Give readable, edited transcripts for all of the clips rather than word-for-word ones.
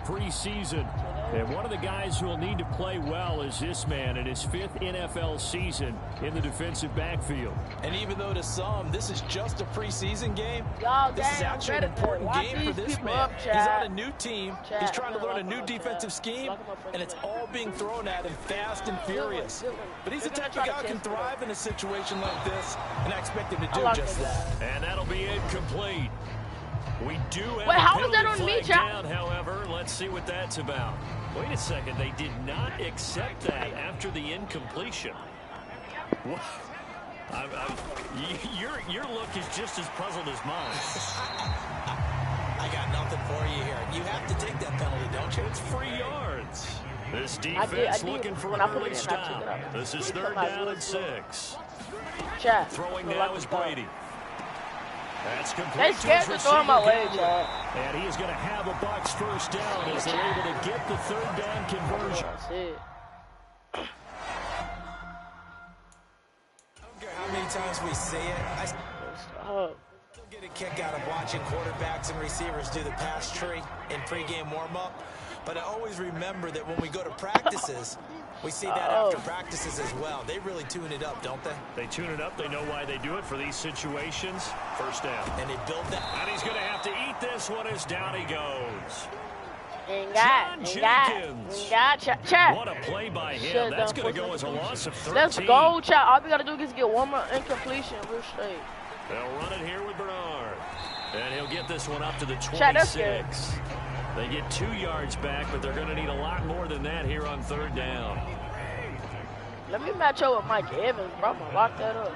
preseason. And one of the guys who will need to play well is this man in his 5th NFL season in the defensive backfield. And even though to some, this is just a preseason game, this is actually an important game for this man. He's on a new team. He's trying to learn a new defensive scheme, and it's all being thrown at him fast and furious. But he's the type of guy who can thrive in a situation like this, and I expect him to do just that. And that'll be incomplete. We do have how was that on me, down, however. Let's see what that's about. Wait a second. They did not accept that after the incompletion. What? Your look is just as puzzled as mine. I got nothing for you here. You have to take that penalty, don't you? It's free yards. This defense looking for an early stop. This is 3rd down and 6. Throwing now is Brady. That's complete. They scared to throw him away, Chad. And he is going to have a Bucs first down as they're able to get the 3rd down conversion. That's it. I don't care how many times we see it. I still get a kick out of watching quarterbacks and receivers do the pass tree in pregame warm-up. But I always remember that when we go to practices, we see that after practices as well. They really tune it up, don't they? They tune it up. They know why they do it for these situations. First down. And they build that. And he's going to have to eat this one as down he goes. What a play by him. That's going to go as a loss of 13. Let's go, Chad. All we got to do is get one more incompletion. We're straight. They'll run it here with Bernard. And he'll get this one up to the 26. They get 2 yards back, but they're going to need a lot more than that here on 3rd down. Let me match up with Mike Evans, bro. I'm going to lock that up.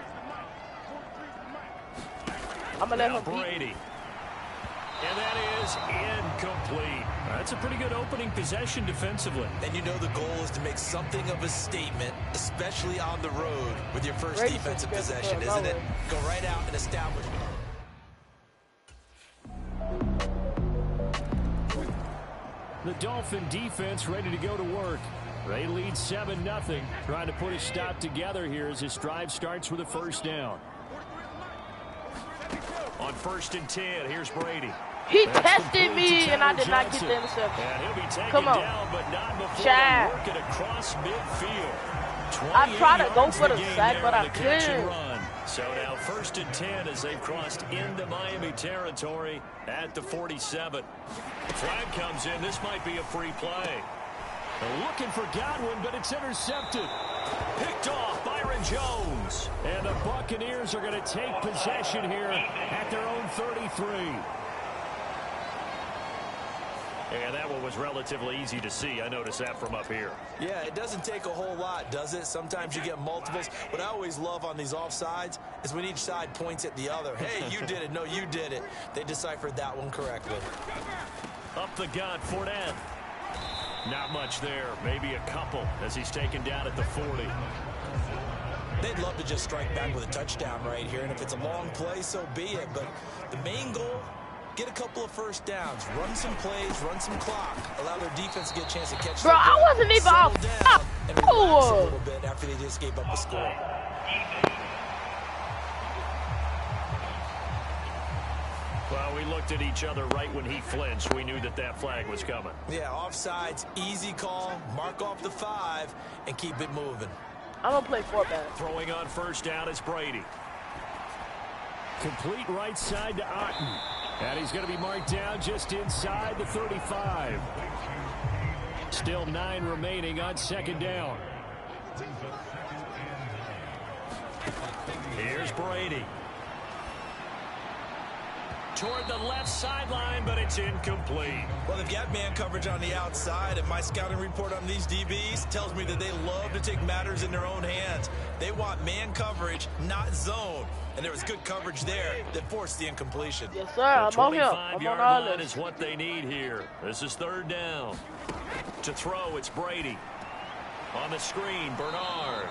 I'm going to let him Brady. And that is incomplete. That's a pretty good opening possession defensively. And you know the goal is to make something of a statement, especially on the road with your first defensive possession, isn't it? Go right out and establish it. The Dolphin defense ready to go to work. They lead 7-0. Trying to put a stop together here as this drive starts with a first down. On 1st and 10, here's Brady. He tested me, and I did not get the interception. And he'll be taken Come on. down, but not before Chad. working across midfield. I tried to go for the sack, but I couldn't. So now 1st and 10 as they've crossed into Miami territory at the 47. Flag comes in. This might be a free play. They're looking for Godwin, but it's intercepted. Picked off Byron Jones. And the Buccaneers are going to take possession here at their own 33. And that one was relatively easy to see. I noticed that from up here. Yeah, it doesn't take a whole lot, does it? Sometimes you get multiples. What I always love on these offsides is when each side points at the other. Hey, you did it. No, you did it. They deciphered that one correctly. Up the gut, Fournette. Not much there. Maybe a couple as he's taken down at the 40. They'd love to just strike back with a touchdown right here. And if it's a long play, so be it. But the main goal, get a couple of first downs, run some plays, run some clock, allow their defense to get a chance to catch. Bro, I wasn't even off. And relax a little bit after they just gave up a score. Well, we looked at each other right when he flinched. We knew that that flag was coming. Yeah, offsides, easy call, mark off the 5, and keep it moving. I'm going to play 4-back. Throwing on first down is Brady. Complete right side to Otten. And he's going to be marked down just inside the 35. Still 9 remaining on 2nd down. Here's Brady. Toward the left sideline, but it's incomplete. Well, they've got man coverage on the outside, and my scouting report on these DBs tells me that they love to take matters in their own hands. They want man coverage, not zone. And there was good coverage there that forced the incompletion. Yes, sir. I'm on here. I'm on all line is what they need here. This is 3rd down. To throw, it's Brady. On the screen, Bernard.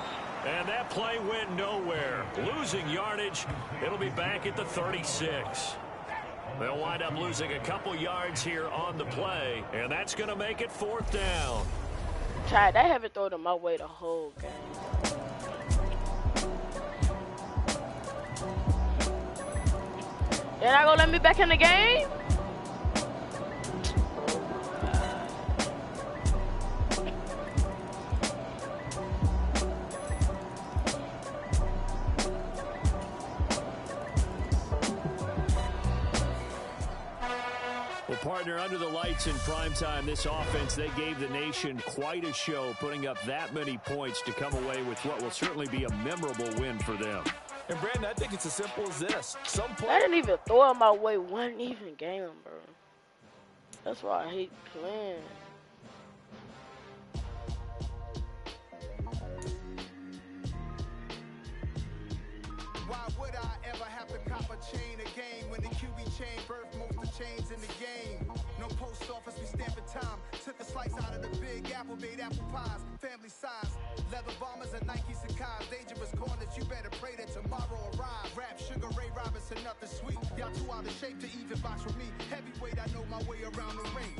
And that play went nowhere. Losing yardage. It'll be back at the 36. They'll wind up losing a couple yards here on the play, and that's going to make it 4th down. Chad, they haven't thrown it my way the whole game. They're not going to let me back in the game? Partner, under the lights in primetime, this offense, they gave the nation quite a show, putting up that many points to come away with what will certainly be a memorable win for them. And, Brandon, I think it's as simple as this. I didn't even throw in my way one even game, bro. That's why I hate playing. Why would I ever have to cop a chain again when the QB chain birthed most of the chains in the game? No post office, we stamping time. Took a slice out of the big apple, made apple pies, family size. Leather bombers and Nike Sacai's. Dangerous corners, you better pray that tomorrow arrive. Rap, Sugar Ray Robinson, nothing sweet. Y'all too out of shape to even box with me. Heavyweight, I know my way around the ring.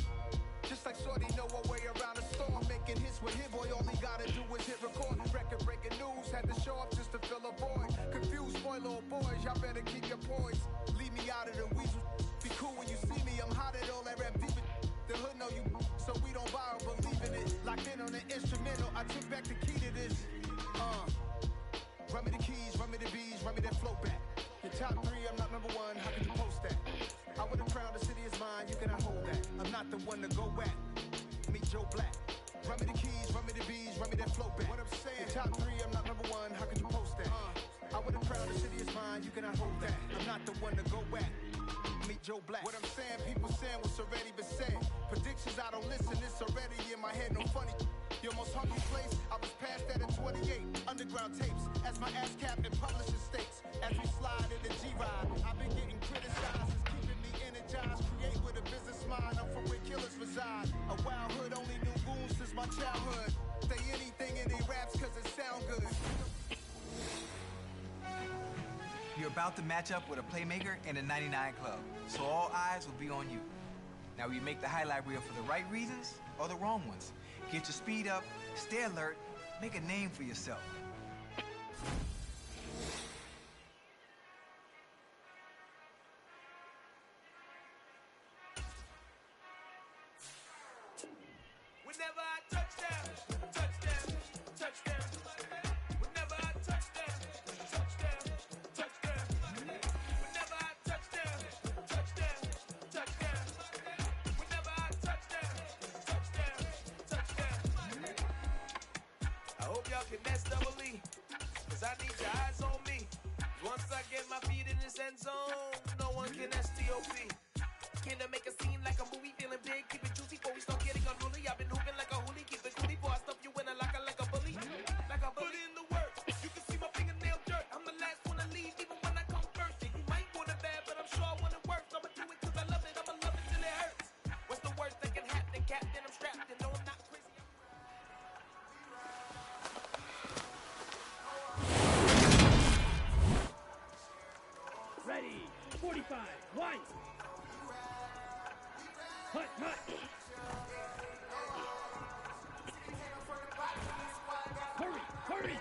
Just like Shorty know her way around the storm. Making hits with Hit Boy, all he gotta do is hit record. Record breaking news, had to show up just to fill a void. Confused, spoiled little boys, y'all better keep your poise. Leave me out of the weasel. Be cool when you see me, I'm hot at all that rap deep in the hood know you, so we don't borrow, believe in it. Locked in on the instrumental, I took back the key to this. Run me the keys, run me the bees, run me that flow back. Your top 3, I'm not number 1, how could you post that? I would have crowned the city is mine, you cannot hold that. I'm not the one to go at. Meet Joe Black. Run me the keys, run me the bees, run me that flow back. What I'm saying, your top 3, I'm not number 1, how could you post that? I would have crowned the city is mine, you cannot hold that. I'm not the one to go at. Meet Joe Black. What I'm saying, people saying what's already been said. Predictions, I don't listen, it's already in my head, no funny. Your most hungry place, I was past that at 28. Underground tapes, as my ass cap in publishing states. As we slide in the G-Ride, I've been getting criticized, it's keeping me energized. Create with a business mind, I'm from where killers reside. A wild hood, only knew goons since my childhood. Say anything in they raps cause it sound good. You're about to match up with a playmaker in the 99 Club, so all eyes will be on you. Now, you make the highlight reel for the right reasons or the wrong ones. Get your speed up, stay alert, make a name for yourself. Whenever I touch them, touch them, touch them. Whenever I touch them, touch them, touch them. Whenever I touch them, touch them, touch them. Whenever I touch them, touch them, touch them. I hope y'all can nest double E, cause I need your eyes on me. Once I get my feet in this end zone, no one can STOP. Can I make a scene like a movie, feeling big, keep it juicy before we start getting unruly. I've been hooping like a hoolie, keep it cool before I stuff you in a locker like a bully. Like a bully. Put in the work, you can see my fingernail dirt. I'm the last one to leave, even when I come first. And you might want it bad, but I'm sure I want it worse. I'ma do it cause I love it, I'ma love it till it hurts. What's the worst that can happen, Captain? I'm strapped and no, I'm not crazy. Ready, 45, one. Hut, hut. Hurry, hurry.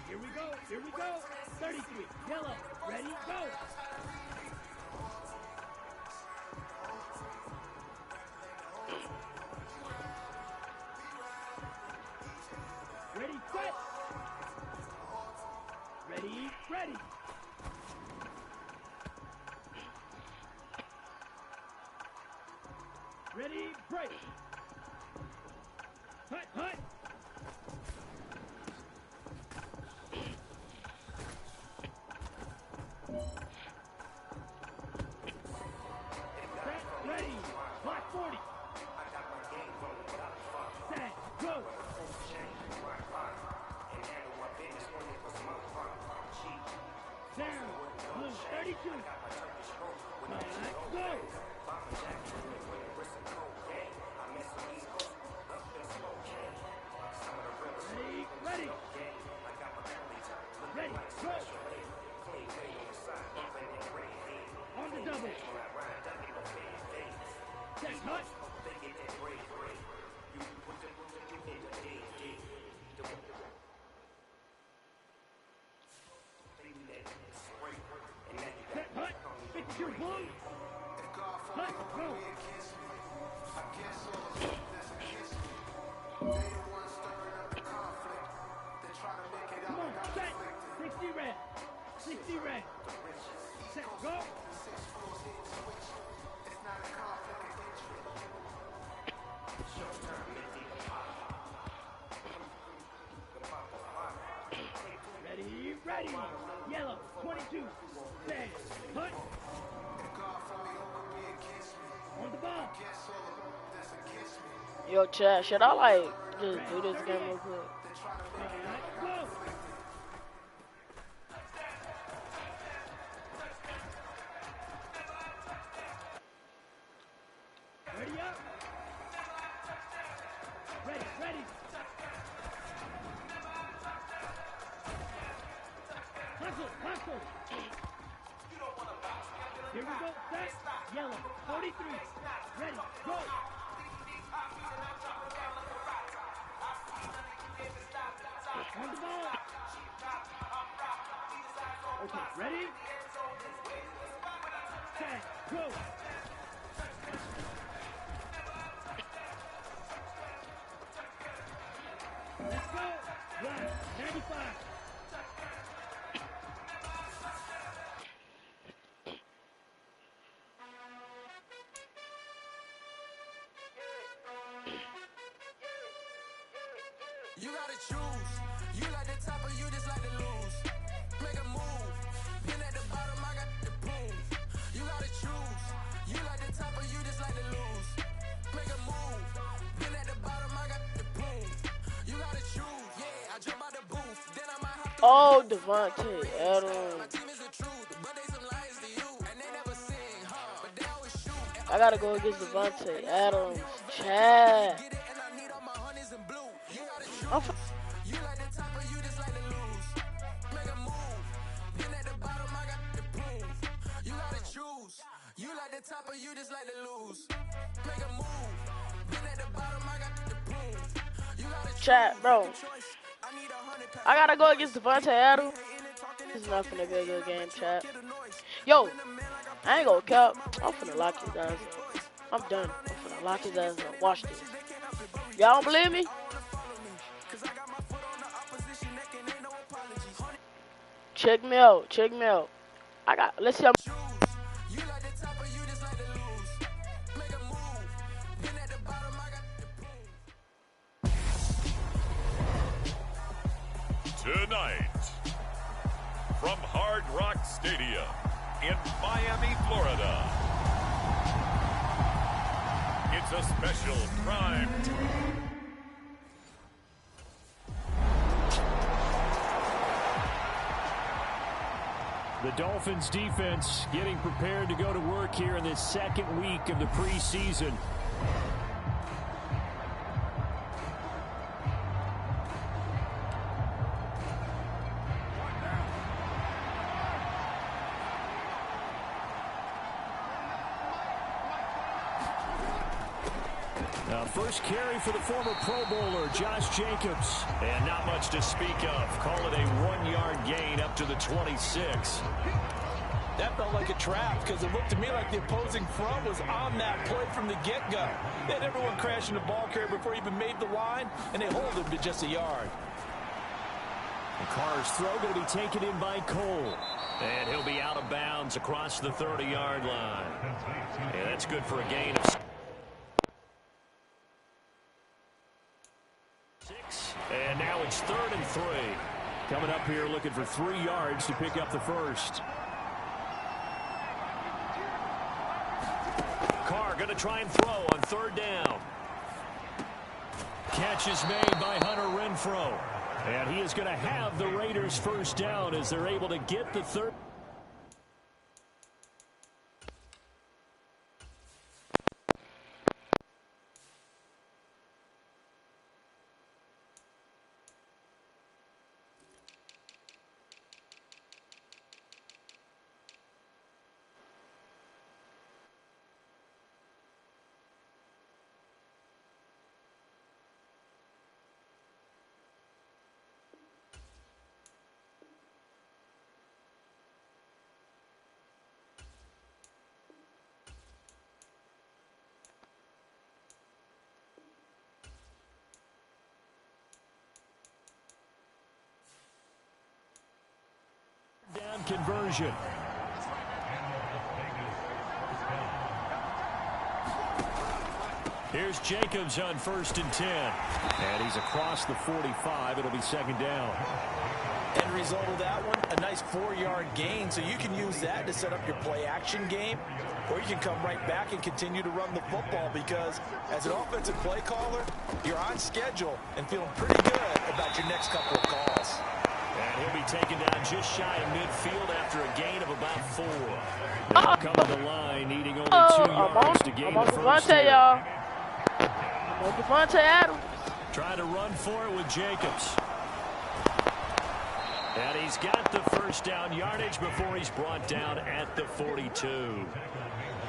Here we go, here we go. 33, yellow, ready, go. Ready, set. Ready, ready. Ready, break. Hut, hut. Set, ready. Block 40. Set, go. Down. Blue 32. Let's go. Ready, ready, go. On the double. Set, hut. Set, hut. 52 blue. Hut, go. Come on, set. 60 red. 60 red. Set, go. Yellow, 22. Stand. Put. On the ball. Yo, chat, should I like just do this game real quick? Go. Ready up. Ready, ready. Hustle, hustle. Here we go, set. Yellow, 43. Ready, go. On the ball. Okay, ready? Set, go. Let's go. Right, 95. You gotta choose. You like the top or you just like to lose. Make a move. Been at the bottom, I got the prove. You gotta choose. You like the top or you just like to lose. Make a move. Been at the bottom, I got the prove. You gotta choose. Yeah, I jump out the booth. Then I might have to. Oh, Devontae Adams. My team is the truth, but they some liars to you. And they never sing, huh? But they always shoot. I gotta go against Devontae Adams. Chad. Get it, and I need all my honeys in blue. You gotta choose. You like the top or you just like to lose. Make a move. Been at the bottom, I got the proof. You gotta choose. You like the top or you just like to lose. Make a move. Been at the bottom, I got the proof. You gotta choose. Chat, bro. I need 100 I gotta go against Devontae Adams. This is not finna be a good game, chat. Yo, I ain't gonna cap. I'm finna lock his ass up. I'm done. I'm finna lock his ass up. Watch this. Y'all don't believe me? Check me out. Check me out. Let's see. You like the top or you just like to lose. Make a move. Been at the bottom, I got the proof. Tonight, from Hard Rock Stadium in Miami, Florida, it's a special prime time. The Dolphins defense getting prepared to go to work here in this second week of the preseason. First carry for the former Pro Bowler, Josh Jacobs. And not much to speak of. Call it a 1-yard gain up to the 26. That felt like a trap because it looked to me like the opposing front was on that play from the get-go. They had everyone crashing the ball carrier before he even made the line, and they hold him to just a yard. The Carr's throw going to be taken in by Cole. And he'll be out of bounds across the 30-yard line. Yeah, that's good for a gain of 6. And now it's 3rd and 3. Coming up here looking for 3 yards to pick up the first. Carr going to try and throw on 3rd down. Catch is made by Hunter Renfrow. And he is going to have the Raiders first down as they're able to get the 3rd. Down conversion. Here's Jacobs on 1st and 10. And he's across the 45. It'll be 2nd down. End result of that one, a nice 4-yard gain. So you can use that to set up your play-action game, or you can come right back and continue to run the football, because as an offensive play caller, you're on schedule and feeling pretty good about your next couple of calls. And he'll be taken down just shy of midfield after a gain of about 4. They'll come to the line, needing only 2 yards to gain the first here. I'm on Devontae Adams. Trying to run for it with Jacobs. And he's got the 1st down yardage before he's brought down at the 42.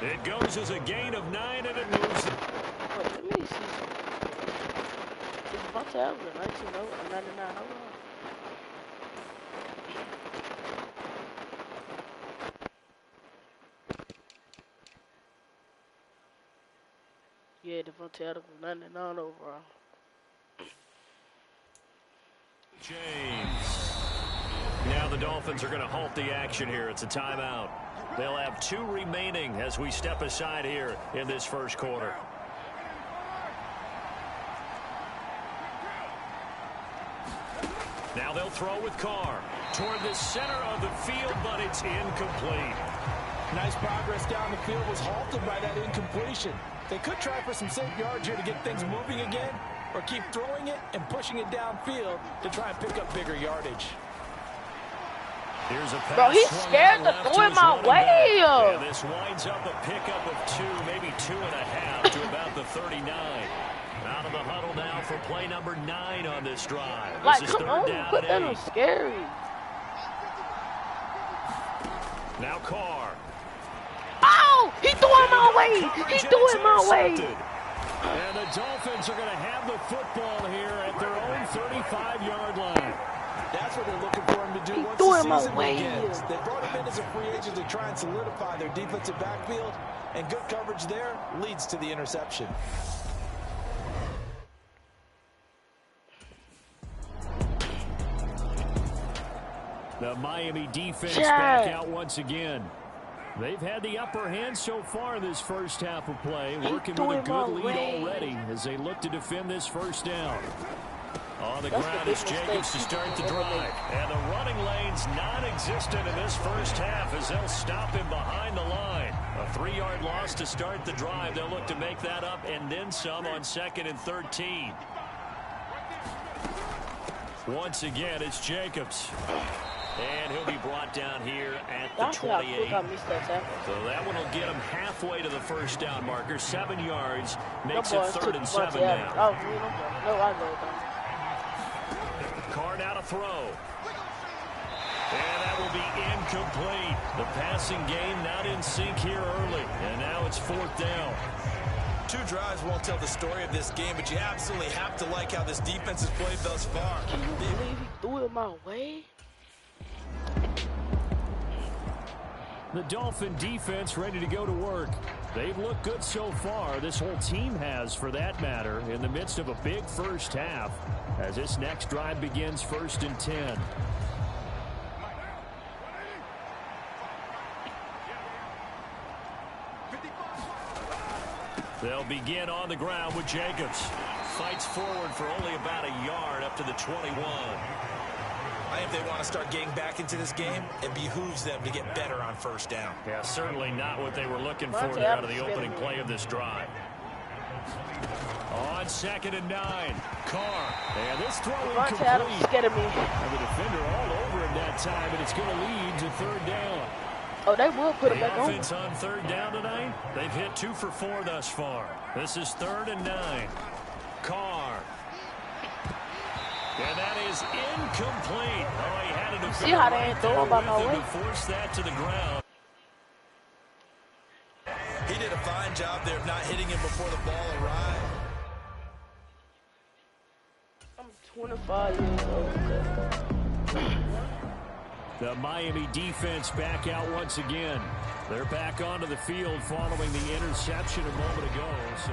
It goes as a gain of 9, and it moves. Wait, let me see. Is Devontae Adams a 19 or 99 overall? Yeah, Devontae Adams was 99 overall. James. Now the Dolphins are going to halt the action here. It's a timeout. They'll have 2 remaining as we step aside here in this 1st quarter. Now they'll throw with Carr toward the center of the field, but it's incomplete. Nice progress down the field was halted by that incompletion. They could try for some safe yards here to get things moving again, or keep throwing it and pushing it downfield to try and pick up bigger yardage. Here's a pass. Bro, he's scared to throw it my way. And this winds up a pickup of 2, maybe 2.5 to about the 39. Out of the huddle now for play number 9 on this drive. Like, this is come 3rd on, down put that and on 8. scary. Now Carr. Oh, he threw it my way. He threw it my way. And the Dolphins are going to have the football here at their own 35-yard line. That's what they're looking for him to do once the season begins. They brought him in as a free agent to try and solidify their defensive backfield, and good coverage there leads to the interception. The Miami defense back out once again. They've had the upper hand so far in this 1st half of play, working with a good lead already as they look to defend this 1st down. On the ground is Jacobs to start the drive. And the running lane's non-existent in this 1st half as they'll stop him behind the line. A 3-yard loss to start the drive. They'll look to make that up and then some on 2nd and 13. Once again, it's Jacobs. And he'll be brought down here at the 28. So that one will get him halfway to the 1st down marker. 7 yards makes it 3rd and 7 now. Carr now to throw. And that will be incomplete. The passing game not in sync here early. And now it's 4th down. 2 drives won't tell the story of this game, but you absolutely have to like how this defense has played thus far. Can you believe he threw it my way? The Dolphin defense ready to go to work. They've looked good so far. This whole team has, for that matter, in the midst of a big 1st half. As this next drive begins 1st and 10. They'll begin on the ground with Jacobs. Fights forward for only about a yard up to the 21. I think they want to start getting back into this game. It behooves them to get better on 1st down. Yeah, certainly not what they were looking for there out of the opening play of this drive. On 2nd and 9, Carr. And this throw incomplete. And the defender all over him that time, and it's going to lead to 3rd down. Oh, they will put it back on. The offense on 3rd down tonight, they've hit 2 for 4 thus far. This is 3rd and 9. Carr. And that is incomplete. Oh, he had a defender. See how they ain't throwing by my way? To force that to the ground. He did a fine job there of not hitting him before the ball arrived. I'm 25 years old. The Miami defense back out once again. They're back onto the field following the interception a moment ago. So.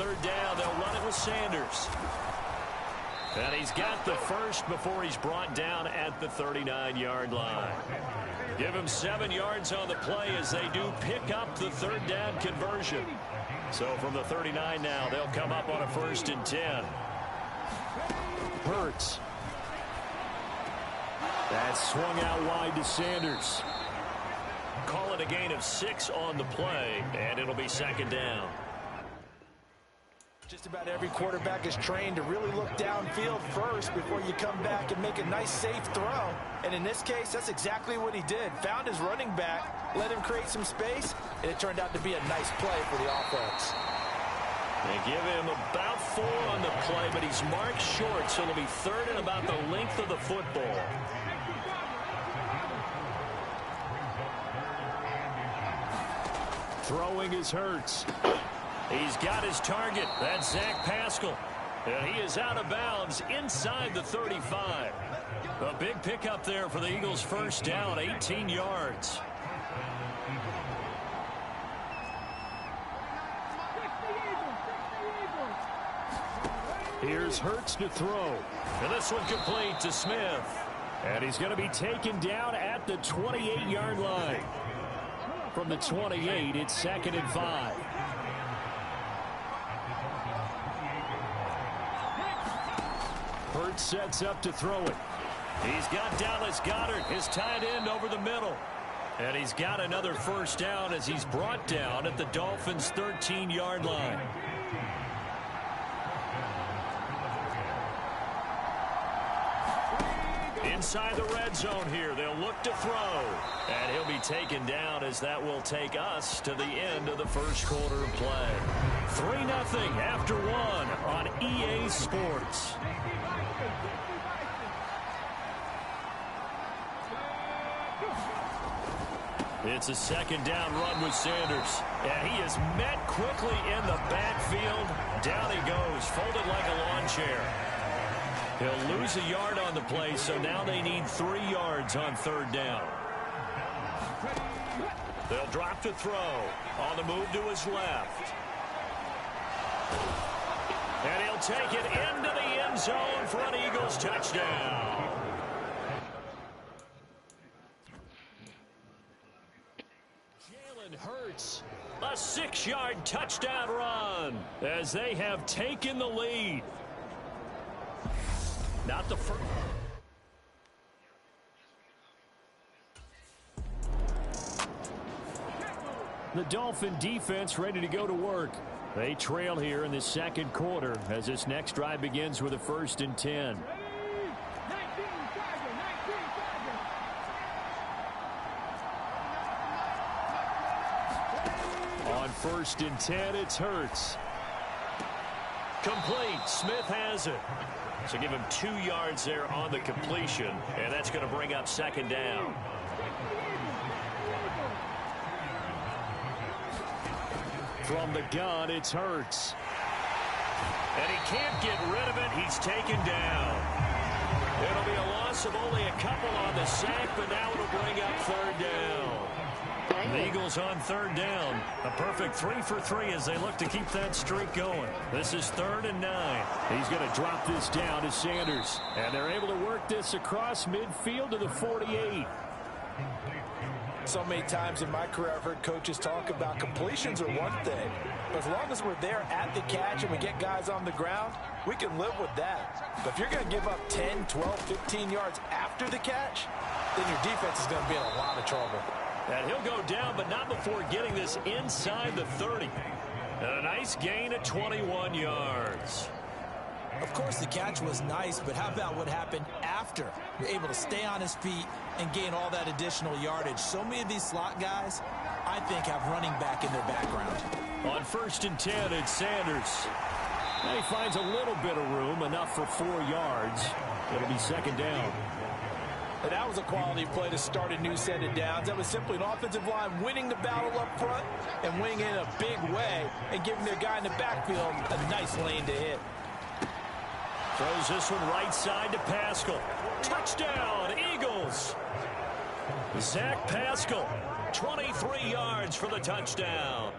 third down. They'll run it with Sanders. And he's got the first before he's brought down at the 39-yard line. Give him 7 yards on the play as they do pick up the third down conversion. So from the 39 now, they'll come up on a 1st and 10. Hurts. That's swung out wide to Sanders. Call it a gain of 6 on the play, and it'll be 2nd down. Just about every quarterback is trained to really look downfield first before you come back and make a nice, safe throw. And in this case, that's exactly what he did. Found his running back, let him create some space, and it turned out to be a nice play for the offense. They give him about 4 on the play, but he's marked short, so it'll be 3rd and about the length of the football. Throwing is Hurts. He's got his target. That's Zach Pascal. And he is out of bounds inside the 35. A big pickup there for the Eagles' 1st down, 18 yards. Here's Hurts to throw. And this one complete to Smith. And he's going to be taken down at the 28-yard line. From the 28, it's 2nd and 5. Hurts sets up to throw it. He's got Dallas Goedert, his tight end, over the middle. And he's got another 1st down as he's brought down at the Dolphins' 13-yard line. Inside the red zone here, they'll look to throw. And he'll be taken down as that will take us to the end of the 1st quarter of play. 3-0 after 1 on EA Sports. It's a 2nd down run with Sanders. And he is met quickly in the backfield. Down he goes, folded like a lawn chair. He'll lose a yard on the play, so now they need 3 yards on 3rd down. They'll drop to throw. On the move to his left. And he'll take it into the end zone for an Eagles touchdown. Jalen Hurts, a 6-yard touchdown run as they have taken the lead. Not the first. The Dolphin defense ready to go to work. They trail here in the 2nd quarter as this next drive begins with a 1st and 10. On 1st and 10, it's Hurts. Complete. Smith has it. So give him 2 yards there on the completion, and that's going to bring up 2nd down. From the gun, it's Hurts. And he can't get rid of it. He's taken down. It'll be a loss of only a couple on the sack, but now it'll bring up 3rd down. The Eagles on 3rd down. A perfect 3 for 3 as they look to keep that streak going. This is 3rd and 9. He's going to drop this down to Sanders. And they're able to work this across midfield to the 48. So many times in my career I've heard coaches talk about completions are one thing. But as long as we're there at the catch and we get guys on the ground, we can live with that. But if you're going to give up 10, 12, 15 yards after the catch, then your defense is going to be in a lot of trouble. And he'll go down, but not before getting this inside the 30. And a nice gain of 21 yards. Of course, the catch was nice, but how about what happened after? You're able to stay on his feet and gain all that additional yardage. So many of these slot guys, I think, have running back in their background. On 1st and 10, it's Sanders. And he finds a little bit of room, enough for 4 yards. It'll be 2nd down. And that was a quality play to start a new set of downs. That was simply an offensive line winning the battle up front and winning in a big way and giving their guy in the backfield a nice lane to hit. Throws this one right side to Pascal. Touchdown, Eagles. Zach Pascal, 23 yards for the touchdown.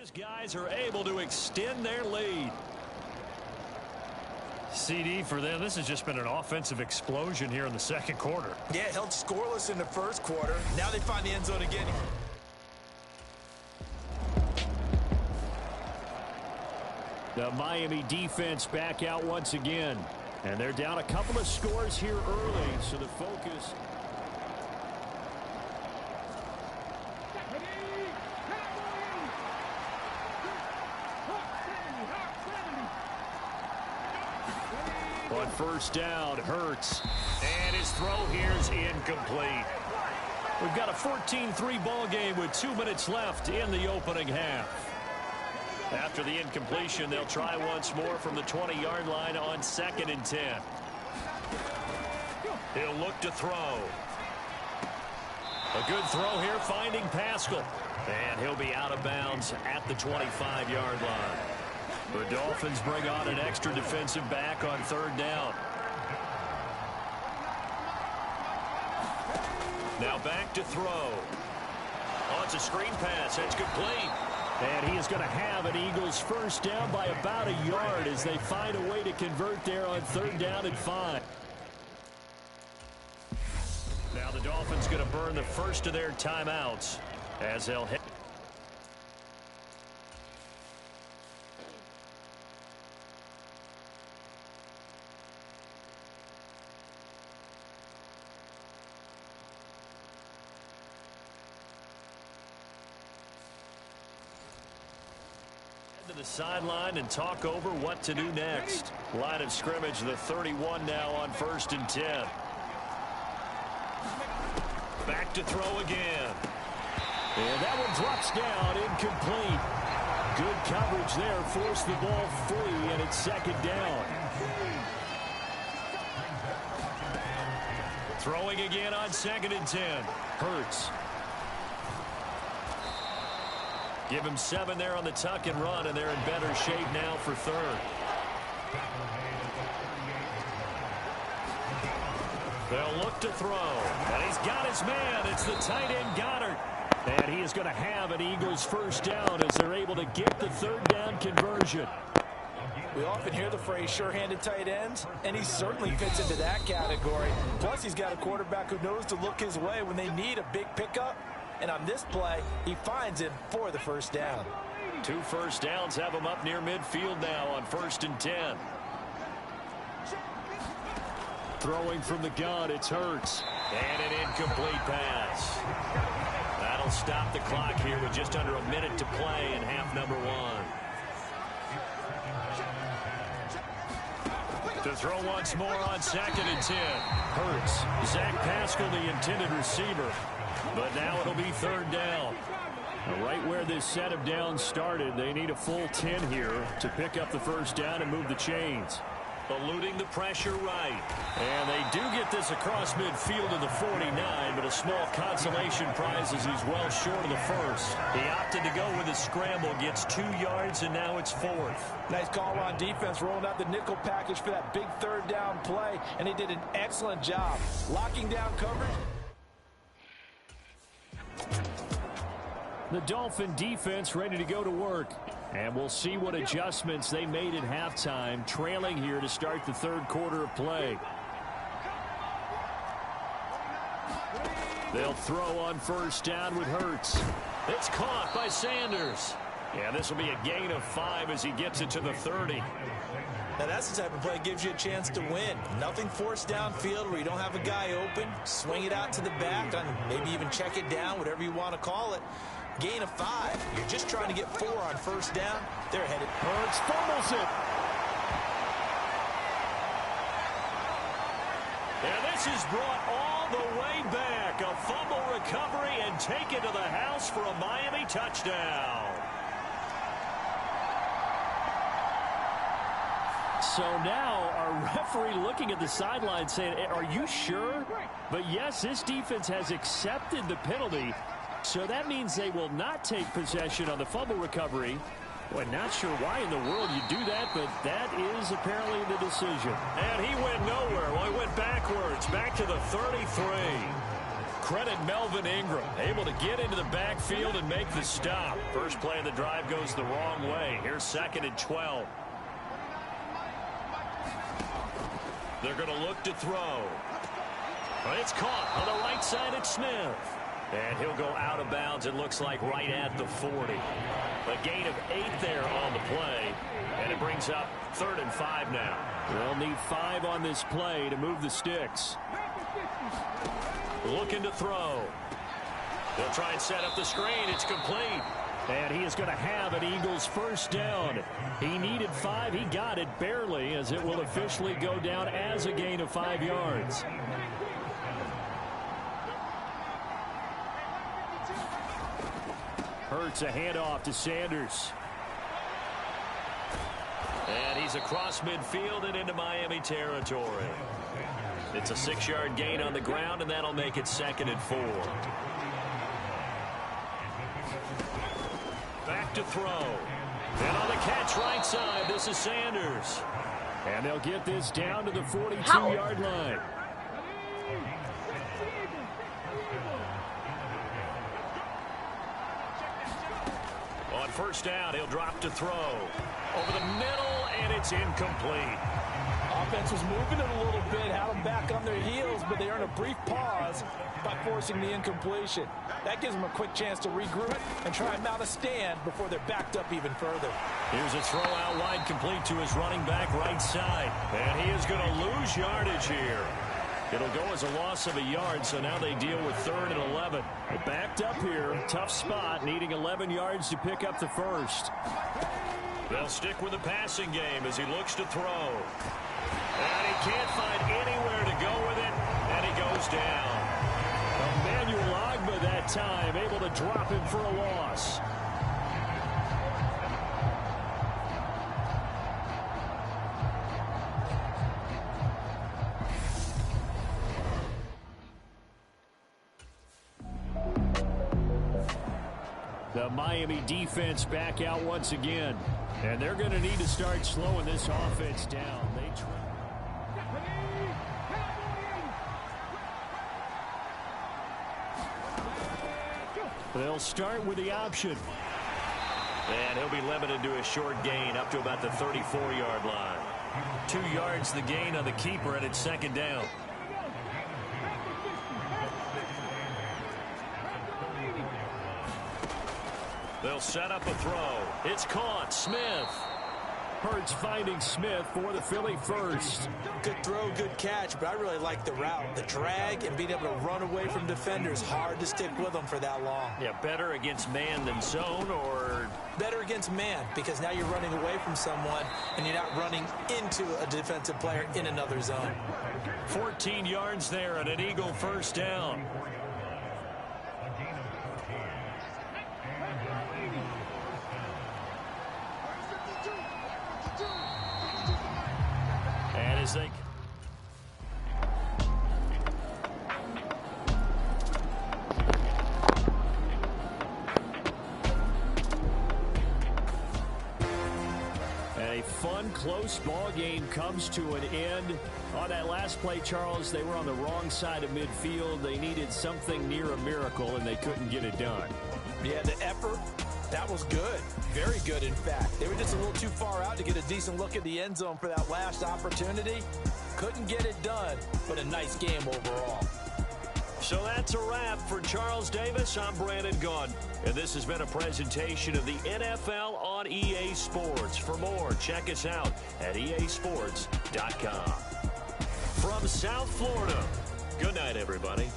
His guys are able to extend their lead. CD for them, this has just been an offensive explosion here in the second quarter. Yeah, held scoreless in the first quarter. Now they find the end zone again. The Miami defense back out once again. And they're down a couple of scores here early, so the focus... On first down, Hurts. And his throw here is incomplete. We've got a 14-3 ball game with 2 minutes left in the opening half. After the incompletion, they'll try once more from the 20-yard line on 2nd and 10. He'll look to throw. A good throw here, finding Pascal. And he'll be out of bounds at the 25-yard line. The Dolphins bring on an extra defensive back on 3rd down. Now back to throw. Oh, it's a screen pass. That's complete. And he is going to have an Eagles first down by about a yard as they find a way to convert there on 3rd down and 5. Now the Dolphins going to burn the first of their timeouts as they'll hit. To the sideline and talk over what to do next. Line of scrimmage, the 31 now on 1st and 10. Back to throw again. And that one drops down, incomplete. Good coverage there, forced the ball free, and it's 2nd down. Throwing again on 2nd and 10. Hurts. Give him 7 there on the tuck and run, and they're in better shape now for 3rd. They'll look to throw, and he's got his man. It's the tight end Goddard. And he is going to have an Eagles first down as they're able to get the 3rd down conversion. We often hear the phrase sure-handed tight ends, and he certainly fits into that category. Plus, he's got a quarterback who knows to look his way when they need a big pickup. And on this play, he finds him for the first down. 2 first downs have him up near midfield now on 1st and 10. Throwing from the gun, it's Hurts. And an incomplete pass. That'll stop the clock here with just under a minute to play in half number 1. To throw once more on 2nd and 10. Hurts. Zach Pascal, the intended receiver. But now it'll be 3rd down. Right where this set of downs started, they need a full 10 here to pick up the first down and move the chains. Eluding the pressure right. And they do get this across midfield to the 49, but a small consolation prize as he's well short of the first. He opted to go with a scramble, gets 2 yards, and now it's 4th. Nice call on defense, rolling out the nickel package for that big 3rd down play, and he did an excellent job locking down coverage. The Dolphin defense ready to go to work. And we'll see what adjustments they made at halftime, trailing here to start the 3rd quarter of play. They'll throw on first down with Hurts. It's caught by Sanders. Yeah, this will be a gain of 5 as he gets it to the 30. Now that's the type of play that gives you a chance to win. Nothing forced downfield where you don't have a guy open. Swing it out to the back, maybe even check it down, whatever you want to call it. Gain of 5. You're just trying to get 4 on first down. They're headed. Hurts fumbles it. And this is brought all the way back. A fumble recovery and taken to the house for a Miami touchdown. So now our referee looking at the sideline saying, are you sure? But yes, this defense has accepted the penalty. So that means they will not take possession on the fumble recovery. Well, not sure why in the world you do that, but that is apparently the decision. And he went nowhere. Well, he went backwards, back to the 33. credit Melvin Ingram, able to get into the backfield and make the stop. First play of the drive goes the wrong way. Here's 2nd and 12. They're going to look to throw. It's caught on the right side at Smith. And he'll go out of bounds, it looks like, right at the 40. A gain of 8 there on the play. And it brings up 3rd and 5 now. They'll need 5 on this play to move the sticks. Looking to throw. They'll try and set up the screen. It's complete. And he is going to have an Eagles first down. He needed 5. He got it barely, as it will officially go down as a gain of 5 yards. Hurts a handoff to Sanders. And he's across midfield and into Miami territory. It's a 6-yard gain on the ground, and that'll make it 2nd and 4. Back to throw. And on the catch right side, this is Sanders. And they'll get this down to the 42-yard line. On first down, he'll drop to throw. Over the middle, and it's incomplete. Offense was moving it a little bit, had them back on their heels, but they earned a brief pause by forcing the incompletion. That gives them a quick chance to regroup and try and mount a stand before they're backed up even further. Here's a throw out wide, complete to his running back right side. And he is going to lose yardage here. It'll go as a loss of a yard, so now they deal with 3rd and 11. But backed up here, tough spot, needing 11 yards to pick up the first. They'll stick with the passing game as he looks to throw. And he can't find anywhere to go with it, and he goes down. Emmanuel Ogbah that time, able to drop him for a loss. The Miami defense back out once again. And they're going to need to start slowing this offense down. They'll start with the option. And he'll be limited to a short gain up to about the 34-yard line. 2 yards the gain on the keeper, and it's 2nd down. They'll set up a throw. It's caught. Smith. Hurts finding Smith for the Philly first. Good throw, good catch, but I really like the route. The drag and being able to run away from defenders. Hard to stick with them for that long. Yeah, better against man than zone, or? Better against man, because now you're running away from someone and you're not running into a defensive player in another zone. 14 yards there and an Eagle first down. And as they... A fun, close ball game comes to an end. On that last play, Charles, they were on the wrong side of midfield. They needed something near a miracle, and they couldn't get it done. Yeah, the effort, that was good. Very good, in fact. They were just a little too far out to get a decent look at the end zone for that last opportunity. Couldn't get it done, but a nice game overall. So that's a wrap for Charles Davis. I'm Brandon Gunn, and this has been a presentation of the NFL on EA Sports. For more, check us out at easports.com. From South Florida, good night, everybody.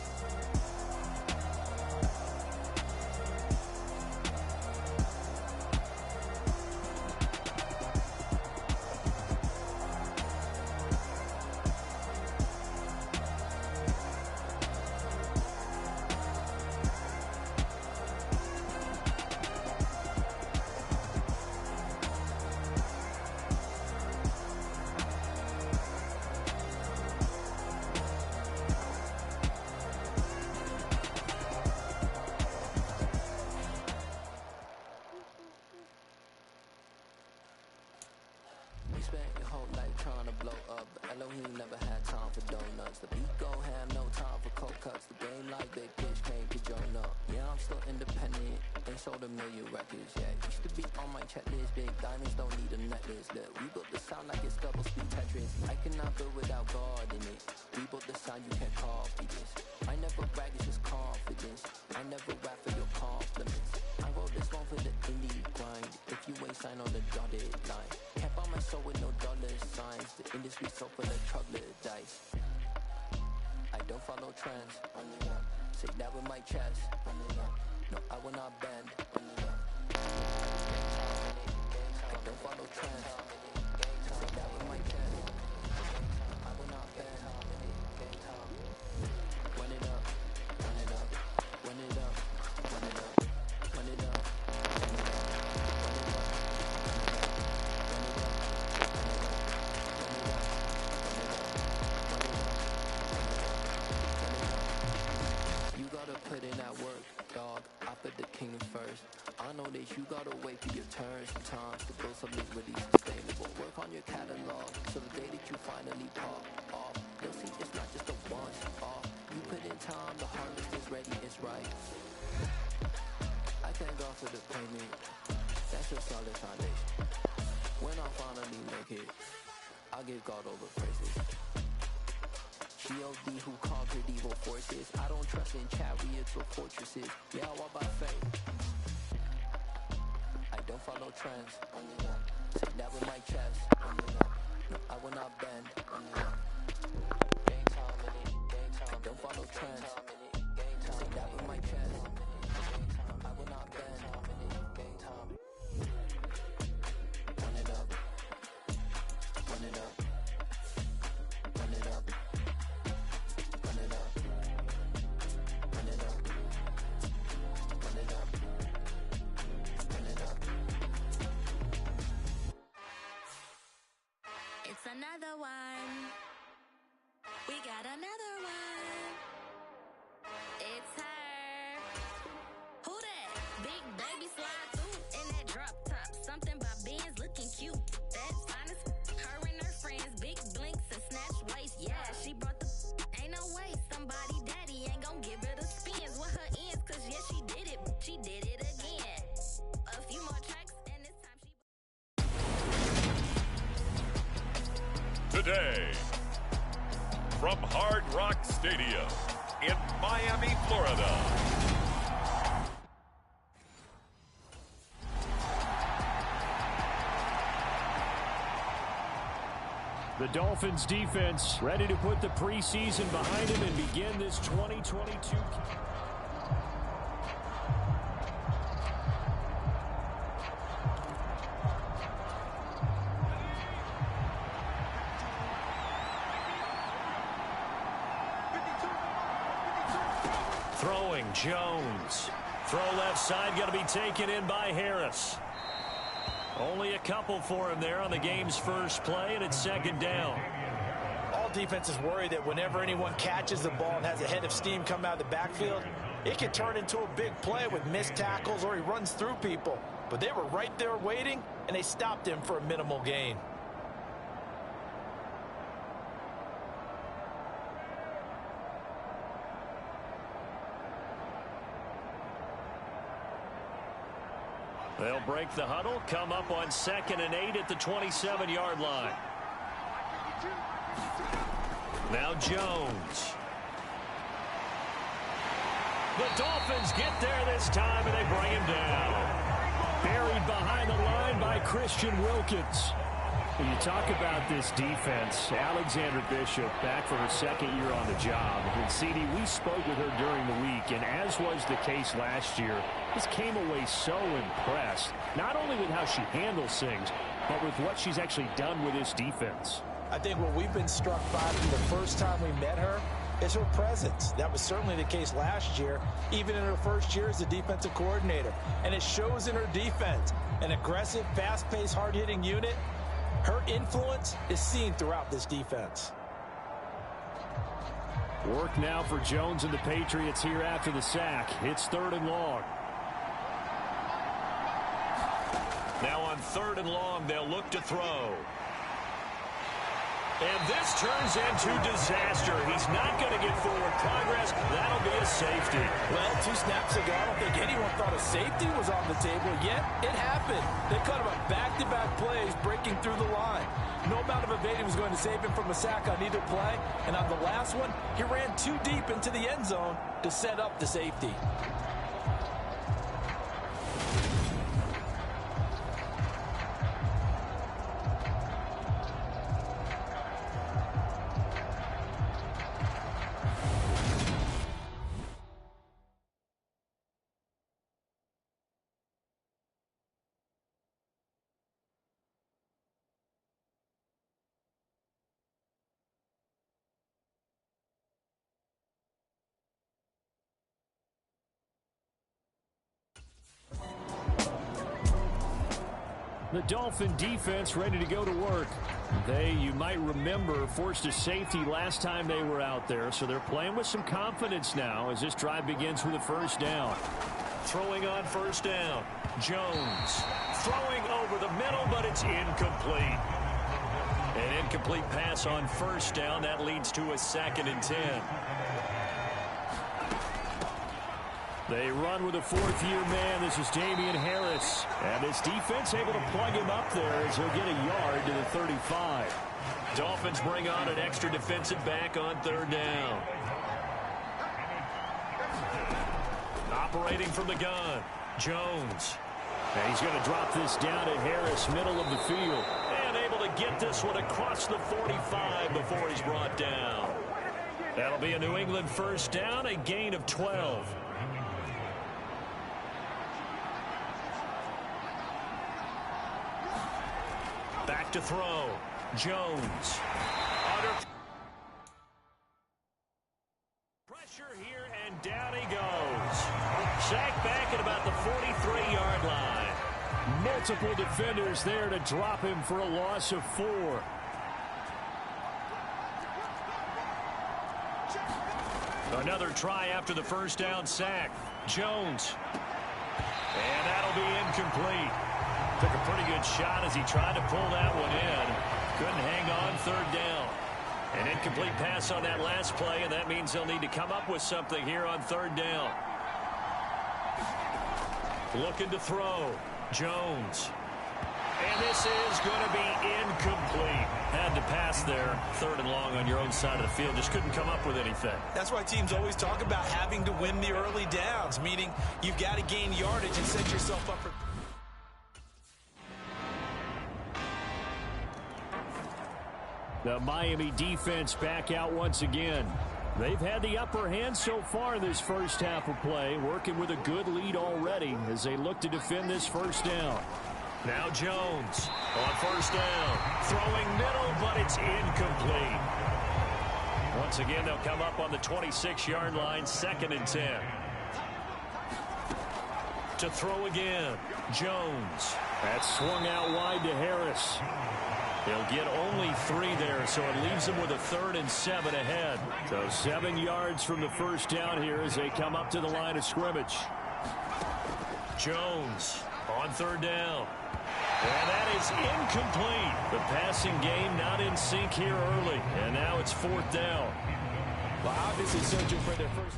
spent your whole life trying to blow up, but Elohim never had time for donuts. The beat go ham, no time for cold cuts. The game like big pitch came to join up. Yeah, I'm still independent, ain't sold a million records yet. Used to be on my checklist, big diamonds don't need a necklace. Look, we built the sound like it's double speed Tetris. I cannot build without God in it. We built the sound, you can't copy this. I never brag, it's just confidence. I never rap for your compliments. I wrote this one for the indie grind. If you ain't signed on the dotted line, can't buy my soul with no dollar signs. The industry so full of troglodytes. I don't follow trends. Say that with my chest. No, I will not bend. I don't follow trends. Say that with my chest. I will not bend. Run it up, run it up, run it up, run it up, run it up, run it up, run it up, You gotta put in that work, dog. I put the kingdom first. I know that you gotta wait for your turn sometimes to build something really sustainable. Work on your catalog so the day that you finally pop off, they'll see it's not just a once off. You put in time, the harvest is ready, it's right. I thank God for the payment. That's a solid foundation. When I finally make it, I'll give God all the praises. G.O.D. who conquered evil forces. I don't trust in chariots or fortresses. Yeah, I walk by faith. I don't follow trends. Say that with my chest. No, I will not bend. I don't follow trends. Say that with my chest. I will not bend. Run it up. Run it up. Run it up. Run it up. Run it up. Run it up. Run it up. It's another one. We got another one. It's her. Who that? Big baby slide through in that drop top. Something by Benz looking cute. That's honest. Her and her friends, big blinks and snatch waist. Yeah, she brought the. Ain't no way somebody daddy ain't gon' give her the spins with her ends. Cause yeah, she did it. She did it again. A few more tracks and this time she. Today, from Hard Rock Stadium in Miami, Florida. The Dolphins defense ready to put the preseason behind him and begin this 2022. Throwing Jones. Throw left side, going to be taken in by Harris. Only a couple for him there on the game's first play, and it's second down. All defenses worry that whenever anyone catches the ball and has a head of steam come out of the backfield, it can turn into a big play with missed tackles or he runs through people. But they were right there waiting, and they stopped him for a minimal gain. They'll break the huddle, come up on 2nd and 8 at the 27-yard line. Now Jones. The Dolphins get there this time, and they bring him down. Buried behind the line by Christian Wilkins. When you talk about this defense, Alexander Bishop back for her second year on the job. And CD, we spoke with her during the week, and as was the case last year, just came away so impressed, not only with how she handles things, but with what she's actually done with this defense. I think what we've been struck by from the first time we met her is her presence. That was certainly the case last year, even in her first year as a defensive coordinator. And it shows in her defense. An aggressive, fast-paced, hard-hitting unit. Her influence is seen throughout this defense. Work now for Jones and the Patriots here after the sack. It's 3rd and long. Now on 3rd and long, they'll look to throw. And this turns into disaster. He's not going to get forward progress. That'll be a safety. Well, 2 snaps ago, I don't think anyone thought a safety was on the table, yet it happened. They cut him on back-to-back plays, breaking through the line. No amount of evading was going to save him from a sack on either play. And on the last one, he ran too deep into the end zone to set up the safety. The Dolphin defense ready to go to work. They, you might remember, forced a safety last time they were out there, so they're playing with some confidence now as this drive begins with a first down. Throwing on first down. Jones throwing over the middle, but it's incomplete. An incomplete pass on first down. That leads to a 2nd and 10. They run with a 4th-year man. This is Damian Harris. And this defense able to plug him up there as he'll get a yard to the 35. Dolphins bring on an extra defensive back on 3rd down. Operating from the gun, Jones. And he's going to drop this down at Harris, middle of the field. And able to get this one across the 45 before he's brought down. That'll be a New England first down, a gain of 12. Back to throw. Jones. Under pressure here, and down he goes. Sacked back at about the 43-yard line. Multiple defenders there to drop him for a loss of 4. Another try after the first down sack. Jones. And that'll be incomplete. Took a pretty good shot as he tried to pull that one in. Couldn't hang on 3rd down. An incomplete pass on that last play, and that means they'll need to come up with something here on 3rd down. Looking to throw. Jones. And this is going to be incomplete. Had to pass there. 3rd and long on your own side of the field. Just couldn't come up with anything. That's why teams always talk about having to win the early downs, meaning you've got to gain yardage and set yourself up for... The Miami defense back out once again. They've had the upper hand so far this first half of play, working with a good lead already as they look to defend this first down. Now Jones on first down. Throwing middle, but it's incomplete. Once again, they'll come up on the 26-yard line, 2nd and 10. To throw again, Jones. That's swung out wide to Harris. He'll get only 3 there, so it leaves them with a 3rd and 7 ahead. So 7 yards from the first down here as they come up to the line of scrimmage. Jones on 3rd down. And that is incomplete. The passing game not in sync here early. And now it's 4th down. Well, obviously searching for their first...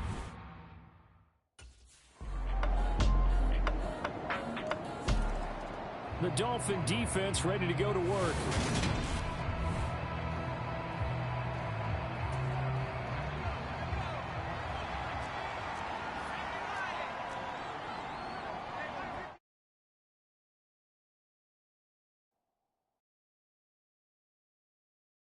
The Dolphin defense ready to go to work.